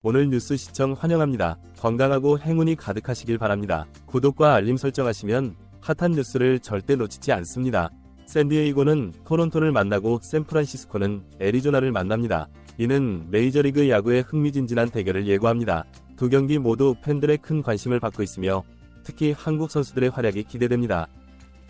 오늘 뉴스 시청 환영합니다. 건강하고 행운이 가득하시길 바랍니다. 구독과 알림 설정하시면 핫한 뉴스를 절대 놓치지 않습니다. 샌디에이고는 토론토를 만나고 샌프란시스코는 애리조나를 만납니다. 이는 메이저리그 야구의 흥미진진한 대결을 예고합니다. 두 경기 모두 팬들의 큰 관심을 받고 있으며 특히 한국 선수들의 활약이 기대됩니다.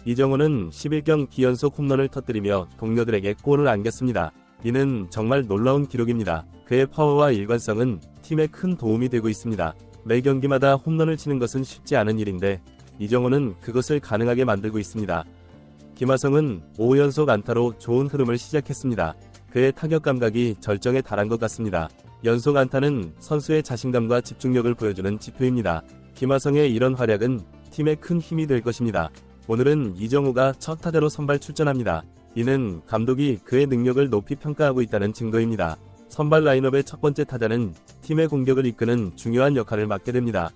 이정우는 11경 기연속 홈런을 터뜨리며 동료들에게 골을 안겼습니다. 이는 정말 놀라운 기록입니다. 그의 파워와 일관성은 팀에 큰 도움이 되고 있습니다. 매 경기마다 홈런을 치는 것은 쉽지 않은 일인데 이정우는 그것을 가능하게 만들고 있습니다. 김하성은 5연속 안타로 좋은 흐름을 시작했습니다. 그의 타격 감각이 절정에 달한 것 같습니다. 연속 안타는 선수의 자신감과 집중력을 보여주는 지표입니다. 김하성의 이런 활약은 팀에 큰 힘이 될 것입니다. 오늘은 이정우가 첫 타자로 선발 출전합니다. 이는 감독이 그의 능력을 높이 평가하고 있다는 증거입니다. 선발 라인업의 첫 번째 타자는 팀의 공격을 이끄는 중요한 역할을 맡게 됩니다.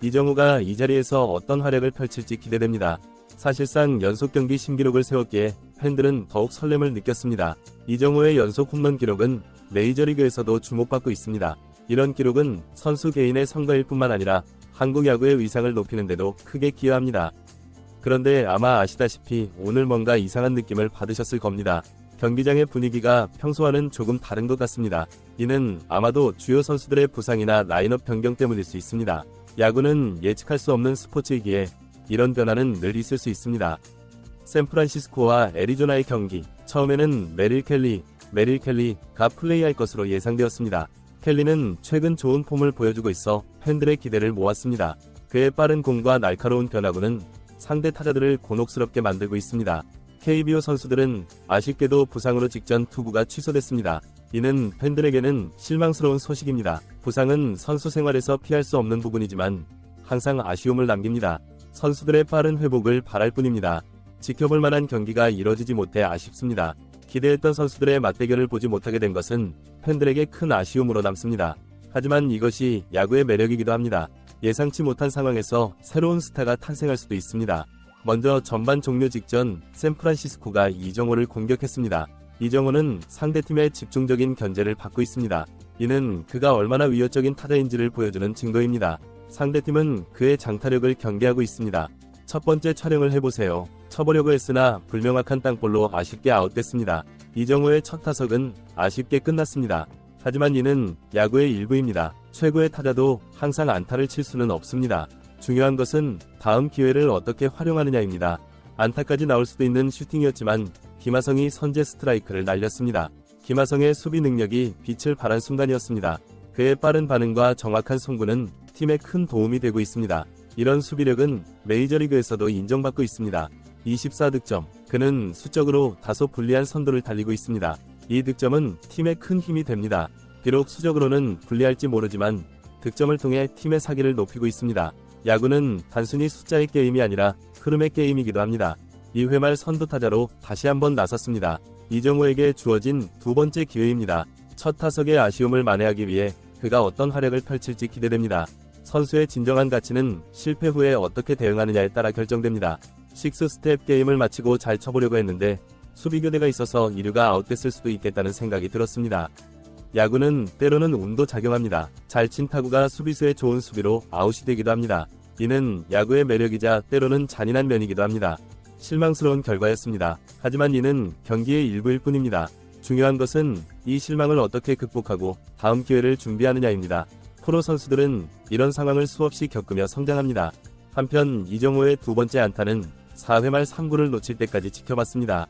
이정우가 이 자리에서 어떤 활약을 펼칠지 기대됩니다. 사실상 연속 경기 신기록을 세웠기에 팬들은 더욱 설렘을 느꼈습니다. 이정우의 연속 홈런 기록은 메이저리그에서도 주목받고 있습니다. 이런 기록은 선수 개인의 성과일 뿐만 아니라 한국 야구의 위상을 높이는 데도 크게 기여합니다. 그런데 아마 아시다시피 오늘 뭔가 이상한 느낌을 받으셨을 겁니다. 경기장의 분위기가 평소와는 조금 다른 것 같습니다. 이는 아마도 주요 선수들의 부상이나 라인업 변경 때문일 수 있습니다. 야구는 예측할 수 없는 스포츠이기에 이런 변화는 늘 있을 수 있습니다. 샌프란시스코와 애리조나의 경기, 처음에는 메릴 켈리가 플레이할 것으로 예상되었습니다. 켈리는 최근 좋은 폼을 보여주고 있어 팬들의 기대를 모았습니다. 그의 빠른 공과 날카로운 변화구는 상대 타자들을 곤혹스럽게 만들고 있습니다. KBO 선수들은 아쉽게도 부상으로 직전 투구가 취소됐습니다. 이는 팬들에게는 실망스러운 소식입니다. 부상은 선수 생활에서 피할 수 없는 부분이지만 항상 아쉬움을 남깁니다. 선수들의 빠른 회복을 바랄 뿐입니다. 지켜볼 만한 경기가 이뤄지지 못해 아쉽습니다. 기대했던 선수들의 맞대결을 보지 못하게 된 것은 팬들에게 큰 아쉬움으로 남습니다. 하지만 이것이 야구의 매력이기도 합니다. 예상치 못한 상황에서 새로운 스타가 탄생할 수도 있습니다. 먼저 전반 종료 직전 샌프란시스코가 이정우를 공격했습니다. 이정우는 상대팀의 집중적인 견제를 받고 있습니다. 이는 그가 얼마나 위협적인 타자인지를 보여주는 증거입니다. 상대팀은 그의 장타력을 경계하고 있습니다. 첫 번째 촬영을 해보세요. 쳐보려고 했으나 불명확한 땅볼로 아쉽게 아웃됐습니다. 이정우의 첫 타석은 아쉽게 끝났습니다. 하지만 이는 야구의 일부입니다. 최고의 타자도 항상 안타를 칠 수는 없습니다. 중요한 것은 다음 기회를 어떻게 활용하느냐입니다. 안타까지 나올 수도 있는 슈팅이었지만 김하성이 선제 스트라이크를 날렸습니다. 김하성의 수비 능력이 빛을 발한 순간이었습니다. 그의 빠른 반응과 정확한 송구는 팀에 큰 도움이 되고 있습니다. 이런 수비력은 메이저리그에서도 인정받고 있습니다. 24득점. 그는 수적으로 다소 불리한 선두를 달리고 있습니다. 이 득점은 팀에 큰 힘이 됩니다. 비록 수적으로는 불리할지 모르지만 득점을 통해 팀의 사기를 높이고 있습니다. 야구는 단순히 숫자의 게임이 아니라 흐름의 게임이기도 합니다. 2회 말 선두타자로 다시 한번 나섰습니다. 이정우에게 주어진 두 번째 기회입니다. 첫 타석의 아쉬움을 만회하기 위해 그가 어떤 활약을 펼칠지 기대됩니다. 선수의 진정한 가치는 실패 후에 어떻게 대응하느냐에 따라 결정됩니다. 식스스텝 게임을 마치고 잘 쳐보려고 했는데 수비교대가 있어서 2루가 아웃됐을 수도 있겠다는 생각이 들었습니다. 야구는 때로는 운도 작용합니다. 잘 친 타구가 수비수의 좋은 수비로 아웃이 되기도 합니다. 이는 야구의 매력이자 때로는 잔인한 면이기도 합니다. 실망스러운 결과였습니다. 하지만 이는 경기의 일부일 뿐입니다. 중요한 것은 이 실망을 어떻게 극복하고 다음 기회를 준비하느냐입니다. 프로 선수들은 이런 상황을 수없이 겪으며 성장합니다. 한편 이정우의 두 번째 안타는 4회 말 3구를 놓칠 때까지 지켜봤습니다.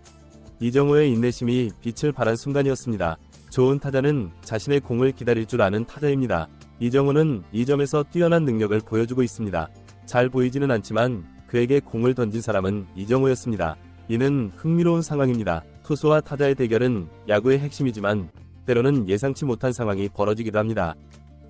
이정우의 인내심이 빛을 발한 순간이었습니다. 좋은 타자는 자신의 공을 기다릴 줄 아는 타자입니다. 이정우는 이 점에서 뛰어난 능력을 보여주고 있습니다. 잘 보이지는 않지만 그에게 공을 던진 사람은 이정우였습니다. 이는 흥미로운 상황입니다. 투수와 타자의 대결은 야구의 핵심이지만 때로는 예상치 못한 상황이 벌어지기도 합니다.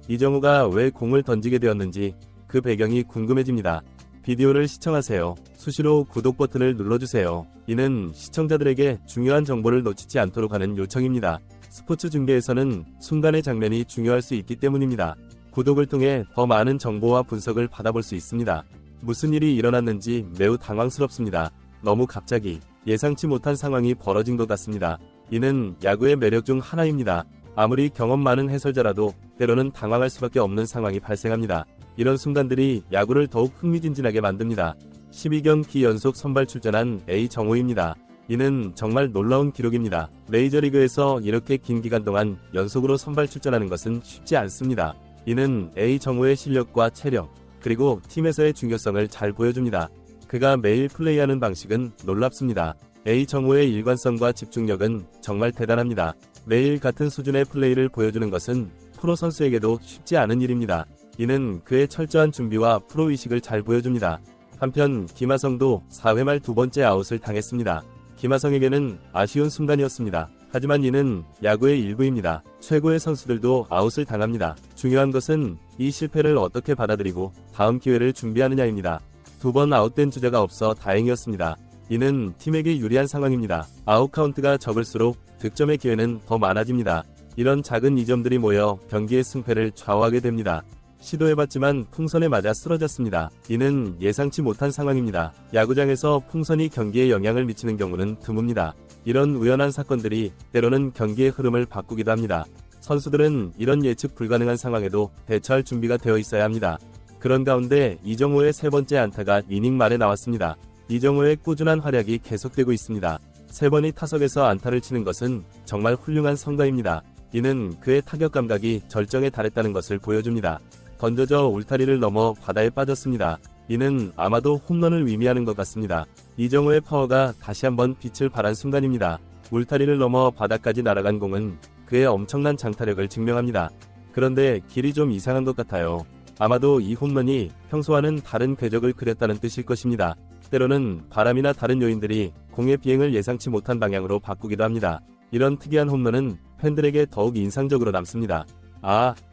이정우가 왜 공을 던지게 되었는지 그 배경이 궁금해집니다. 비디오를 시청하세요. 수시로 구독 버튼을 눌러주세요. 이는 시청자들에게 중요한 정보를 놓치지 않도록 하는 요청입니다. 스포츠 중계에서는 순간의 장면이 중요할 수 있기 때문입니다. 구독을 통해 더 많은 정보와 분석을 받아볼 수 있습니다. 무슨 일이 일어났는지 매우 당황스럽습니다. 너무 갑자기 예상치 못한 상황이 벌어진 것 같습니다. 이는 야구의 매력 중 하나입니다. 아무리 경험 많은 해설자라도 때로는 당황할 수밖에 없는 상황이 발생합니다. 이런 순간들이 야구를 더욱 흥미진진하게 만듭니다. 12경기 연속 선발 출전한 A정우입니다. 이는 정말 놀라운 기록입니다. 메이저리그에서 이렇게 긴 기간 동안 연속으로 선발 출전하는 것은 쉽지 않습니다. 이는 A정우의 실력과 체력, 그리고 팀에서의 중요성을 잘 보여줍니다. 그가 매일 플레이하는 방식은 놀랍습니다. A정우의 일관성과 집중력은 정말 대단합니다. 매일 같은 수준의 플레이를 보여주는 것은 프로 선수에게도 쉽지 않은 일입니다. 이는 그의 철저한 준비와 프로의식을 잘 보여줍니다. 한편 김하성도 4회 말 두 번째 아웃을 당했습니다. 김하성에게는 아쉬운 순간이었습니다. 하지만 이는 야구의 일부입니다. 최고의 선수들도 아웃을 당합니다. 중요한 것은 이 실패를 어떻게 받아들이고 다음 기회를 준비하느냐입니다. 두 번 아웃된 주자가 없어 다행이었습니다. 이는 팀에게 유리한 상황입니다. 아웃 카운트가 적을수록 득점의 기회는 더 많아집니다. 이런 작은 이점들이 모여 경기의 승패를 좌우하게 됩니다. 시도해봤지만 풍선에 맞아 쓰러졌습니다. 이는 예상치 못한 상황입니다. 야구장에서 풍선이 경기에 영향을 미치는 경우는 드뭅니다. 이런 우연한 사건들이 때로는 경기의 흐름을 바꾸기도 합니다. 선수들은 이런 예측 불가능한 상황에도 대처할 준비가 되어 있어야 합니다. 그런 가운데 이정우의 세 번째 안타가 이닝 말에 나왔습니다. 이정우의 꾸준한 활약이 계속되고 있습니다. 세 번이 타석에서 안타를 치는 것은 정말 훌륭한 성과입니다. 이는 그의 타격 감각이 절정에 달했다는 것을 보여줍니다. 던져져 울타리를 넘어 바다에 빠졌습니다. 이는 아마도 홈런을 의미하는 것 같습니다. 이정우의 파워가 다시 한번 빛을 발한 순간입니다. 울타리를 넘어 바다까지 날아간 공은 그의 엄청난 장타력을 증명합니다. 그런데 길이 좀 이상한 것 같아요. 아마도 이 홈런이 평소와는 다른 궤적을 그렸다는 뜻일 것입니다. 때로는 바람이나 다른 요인들이 공의 비행을 예상치 못한 방향으로 바꾸기도 합니다. 이런 특이한 홈런은 팬들에게 더욱 인상적으로 남습니다.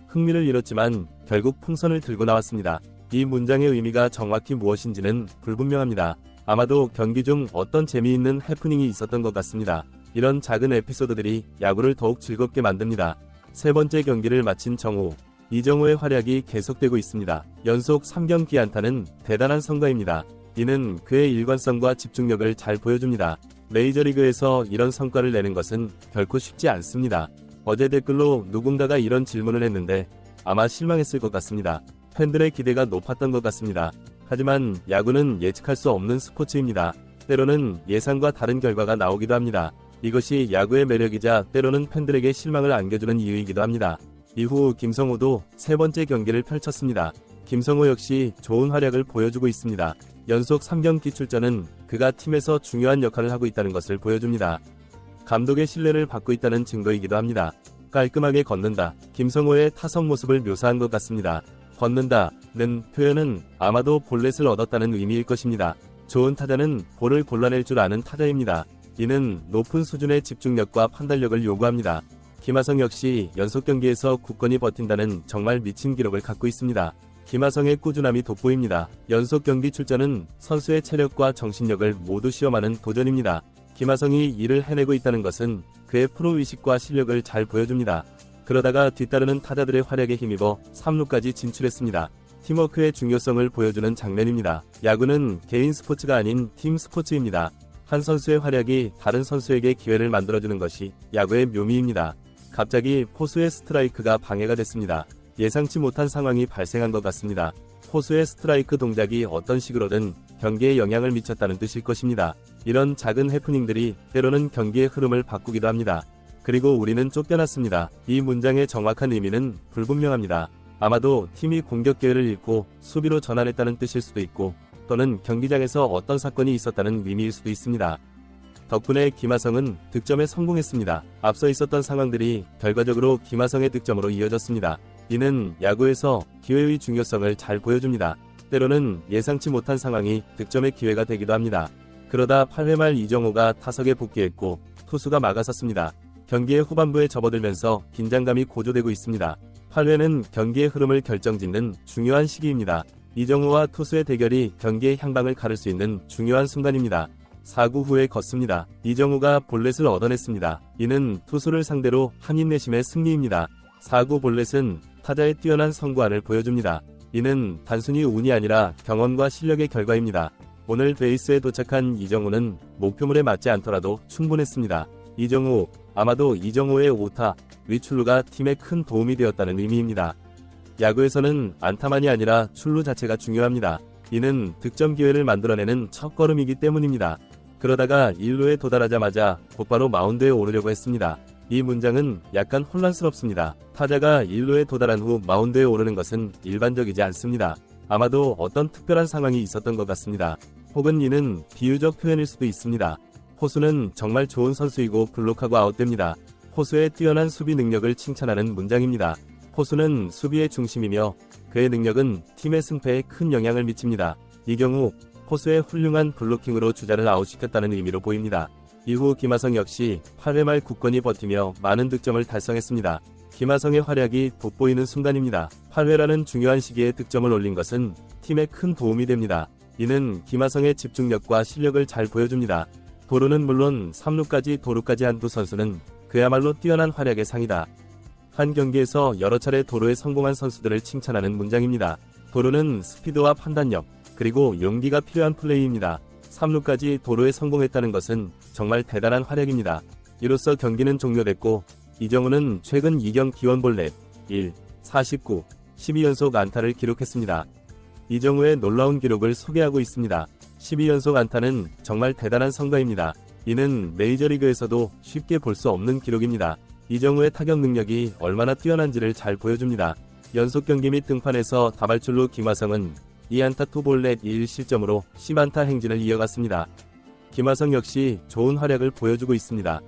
흥미를 잃었지만 결국 풍선을 들고 나왔습니다. 이 문장의 의미가 정확히 무엇인지는 불분명합니다. 아마도 경기 중 어떤 재미있는 해프닝이 있었던 것 같습니다. 이런 작은 에피소드들이 야구를 더욱 즐겁게 만듭니다. 세 번째 경기를 마친 정우. 이정우의 활약이 계속되고 있습니다. 연속 3경기 안타는 대단한 성과입니다. 이는 그의 일관성과 집중력을 잘 보여줍니다. 메이저리그에서 이런 성과를 내는 것은 결코 쉽지 않습니다. 어제 댓글로 누군가가 이런 질문을 했는데 아마 실망했을 것 같습니다. 팬들의 기대가 높았던 것 같습니다. 하지만 야구는 예측할 수 없는 스포츠입니다. 때로는 예상과 다른 결과가 나오기도 합니다. 이것이 야구의 매력이자 때로는 팬들에게 실망을 안겨주는 이유이기도 합니다. 이후 김성호도 세 번째 경기를 펼쳤습니다. 김성호 역시 좋은 활약을 보여주고 있습니다. 연속 3경기 출전은 그가 팀에서 중요한 역할을 하고 있다는 것을 보여줍니다. 감독의 신뢰를 받고 있다는 증거이기도 합니다. 깔끔하게 걷는다. 김성호의 타석 모습을 묘사한 것 같습니다. 걷는다는 표현은 아마도 볼넷을 얻었다는 의미일 것입니다. 좋은 타자는 볼을 골라낼 줄 아는 타자입니다. 이는 높은 수준의 집중력과 판단력을 요구합니다. 김하성 역시 연속 경기에서 굳건히 버틴다는 정말 미친 기록을 갖고 있습니다. 김하성의 꾸준함이 돋보입니다. 연속 경기 출전은 선수의 체력과 정신력을 모두 시험하는 도전입니다. 김하성이 이를 해내고 있다는 것은 그의 프로의식과 실력을 잘 보여줍니다. 그러다가 뒤따르는 타자들의 활약에 힘입어 3루까지 진출했습니다. 팀워크의 중요성을 보여주는 장면입니다. 야구는 개인 스포츠가 아닌 팀 스포츠입니다. 한 선수의 활약이 다른 선수에게 기회를 만들어주는 것이 야구의 묘미입니다. 갑자기 포수의 스트라이크가 방해가 됐습니다. 예상치 못한 상황이 발생한 것 같습니다. 포수의 스트라이크 동작이 어떤 식으로든 경기에 영향을 미쳤다는 뜻일 것입니다. 이런 작은 해프닝들이 때로는 경기의 흐름을 바꾸기도 합니다. 그리고 우리는 쫓겨났습니다. 이 문장의 정확한 의미는 불분명합니다. 아마도 팀이 공격 기회를 잃고 수비로 전환했다는 뜻일 수도 있고 또는 경기장에서 어떤 사건이 있었다는 의미일 수도 있습니다. 덕분에 김하성은 득점에 성공했습니다. 앞서 있었던 상황들이 결과적으로 김하성의 득점으로 이어졌습니다. 이는 야구에서 기회의 중요성을 잘 보여줍니다. 때로는 예상치 못한 상황이 득점의 기회가 되기도 합니다. 그러다 8회 말 이정우가 타석에 복귀했고 투수가 막아섰습니다. 경기의 후반부에 접어들면서 긴장감이 고조되고 있습니다. 8회는 경기의 흐름을 결정짓는 중요한 시기입니다. 이정우와 투수의 대결이 경기의 향방을 가를 수 있는 중요한 순간입니다. 4구 후에 걷습니다. 이정우가 볼넷을 얻어냈습니다. 이는 투수를 상대로 한 인내심의 승리입니다. 4구 볼넷은 타자의 뛰어난 선구안을 보여줍니다. 이는 단순히 운이 아니라 경험과 실력의 결과입니다. 오늘 베이스에 도착한 이정우는 목표물에 맞지 않더라도 충분했습니다. 이정우, 아마도 이정우의 오타, 위출루가 팀에 큰 도움이 되었다는 의미입니다. 야구에서는 안타만이 아니라 출루 자체가 중요합니다. 이는 득점 기회를 만들어내는 첫걸음이기 때문입니다. 그러다가 1루에 도달하자마자 곧바로 마운드에 오르려고 했습니다. 이 문장은 약간 혼란스럽습니다. 타자가 1루에 도달한 후 마운드에 오르는 것은 일반적이지 않습니다. 아마도 어떤 특별한 상황이 있었던 것 같습니다. 혹은 이는 비유적 표현일 수도 있습니다. 호수는 정말 좋은 선수이고 블록하고 아웃됩니다. 호수의 뛰어난 수비 능력을 칭찬하는 문장입니다. 호수는 수비의 중심이며 그의 능력은 팀의 승패에 큰 영향을 미칩니다. 이 경우 호수의 훌륭한 블로킹으로 주자를 아웃시켰다는 의미로 보입니다. 이후 김하성 역시 8회 말 굳건히 버티며 많은 득점을 달성했습니다. 김하성의 활약이 돋보이는 순간입니다. 8회라는 중요한 시기에 득점을 올린 것은 팀에 큰 도움이 됩니다. 이는 김하성의 집중력과 실력을 잘 보여줍니다. 도루는 물론 3루까지 도루까지 한 두 선수는 그야말로 뛰어난 활약의 상이다. 한 경기에서 여러 차례 도루에 성공한 선수들을 칭찬하는 문장입니다. 도루는 스피드와 판단력, 그리고 용기가 필요한 플레이입니다. 3루까지 도루에 성공했다는 것은 정말 대단한 활약입니다. 이로써 경기는 종료됐고 이정우는 최근 2경 기원볼넷 1, 49, 12연속 안타를 기록했습니다. 이정우의 놀라운 기록을 소개하고 있습니다. 12연속 안타는 정말 대단한 성과입니다. 이는 메이저리그에서도 쉽게 볼 수 없는 기록입니다. 이정우의 타격 능력이 얼마나 뛰어난지를 잘 보여줍니다. 연속 경기 및 등판에서 다발출루 김하성은 2안타 투볼넷 1실점으로 10안타 행진을 이어갔습니다. 김하성 역시 좋은 활약을 보여주고 있습니다.